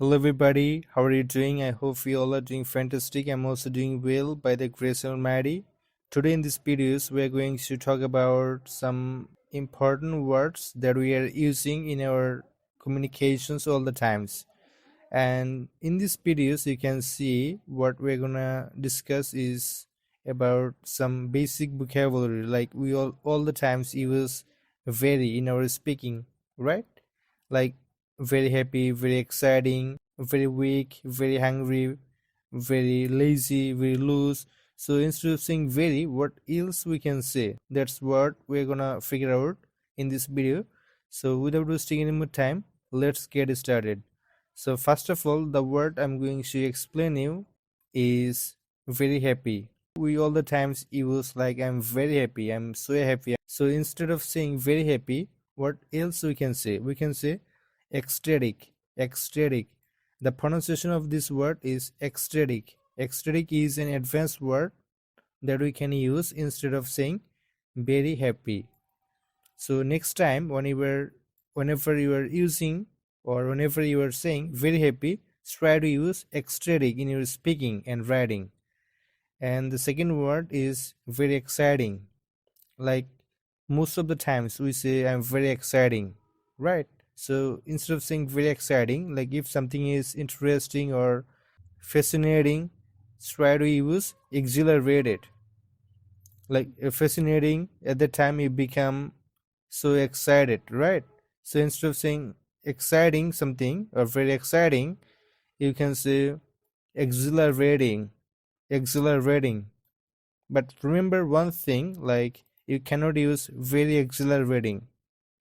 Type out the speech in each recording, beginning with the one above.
Hello everybody, how are you doing? I hope you all are doing fantastic. I'm also doing well by the grace of Almighty. Today in this videos we are going to talk about some important words that we are using in our communications all the times. And in these videos you can see what we're gonna discuss is about some basic vocabulary, like we all the times use very in our speaking, right? Like very happy, very exciting, very weak, very hungry, very lazy, very loose. So instead of saying very, what else we can say? That's what we're gonna figure out in this video. So without wasting any more time, let's get started. So first of all, the word I'm going to explain you is very happy. We all the times use like I'm very happy, I'm so happy. So instead of saying very happy, what else we can say? We can say ecstatic, ecstatic. The pronunciation of this word is ecstatic. Ecstatic is an advanced word that we can use instead of saying very happy. So next time whenever you are using or whenever you are saying very happy, try to use ecstatic in your speaking and writing. And the second word is very exciting. Like most of the times we say I'm very exciting, right? So instead of saying very exciting, like if something is interesting or fascinating, try to use exhilarated. Like fascinating, at the time you become so excited, right? So instead of saying exciting something or very exciting, you can say exhilarating, exhilarating. But remember one thing, like you cannot use very exhilarating.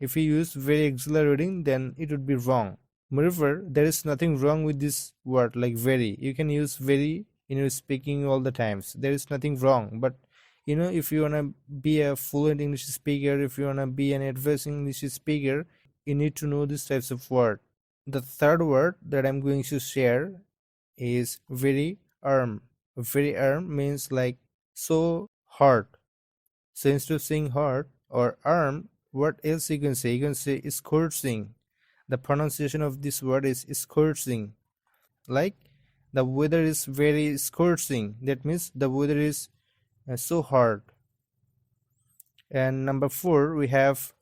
If you use very exhilarating, then it would be wrong. Moreover, there is nothing wrong with this word like very. You can use very in your speaking all the times. There is nothing wrong. But if you wanna be a fluent English speaker, if you wanna be an advanced English speaker, you need to know these types of word. The third word that I'm going to share is very arm. Very arm means like so hard. So instead of saying hard or arm, what else you can say? You can say scorching. The pronunciation of this word is scorching. Like the weather is very scorching. That means the weather is so hard. And number 4, we have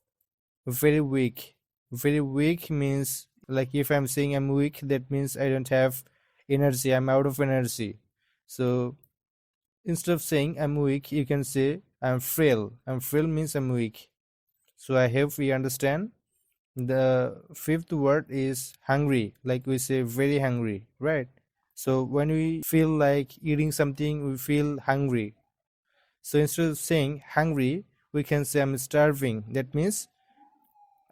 very weak. Very weak means like if I'm saying I'm weak, that means I don't have energy. I'm out of energy. So instead of saying I'm weak, you can say I'm frail. I'm frail means I'm weak. So I hope we understand. The fifth word is hungry. Like we say very hungry, right? So when we feel like eating something, we feel hungry. So instead of saying hungry, we can say I'm starving. That means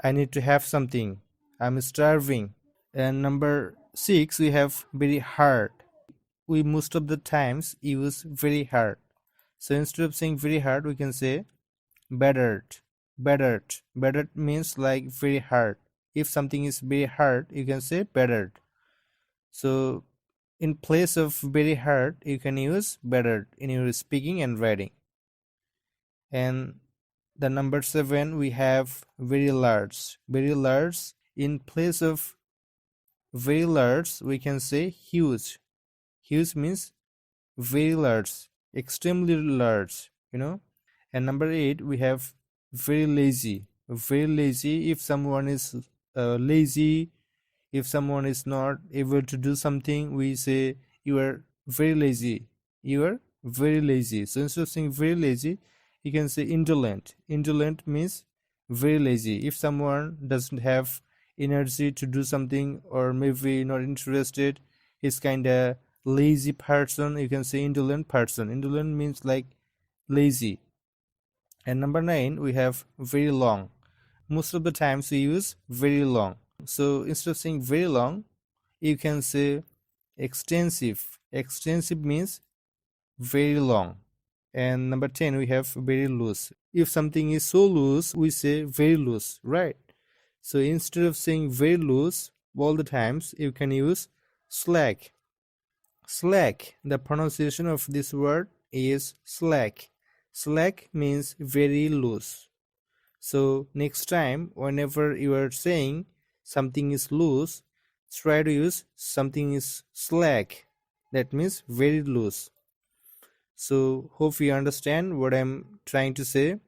I need to have something. I'm starving. And number 6, we have very hard. We most of the times use very hard. So instead of saying very hard, we can say battered. Battered. Battered means like very hard. If something is very hard, you can say battered. So in place of very hard, you can use battered in your speaking and writing. And the number 7, we have very large. Very large. In place of very large, we can say huge. Huge means very large, extremely large, And number 8, we have very lazy. Very lazy. If someone is lazy, if someone is not able to do something, we say you are very lazy. You are very lazy. So instead of saying very lazy, you can say indolent. Indolent means very lazy. If someone doesn't have energy to do something or maybe not interested, he's kind of lazy person, you can say indolent person. Indolent means like lazy. And number 9, we have very long. Most of the times we use very long. So instead of saying very long, you can say extensive. Extensive means very long. And number 10, we have very loose. If something is so loose, we say very loose, right? So instead of saying very loose all the times, you can use slack. Slack. The pronunciation of this word is slack. Slack means very loose. So next time, whenever you are saying something is loose, try to use something is slack. That means very loose. So hope you understand what I'm trying to say.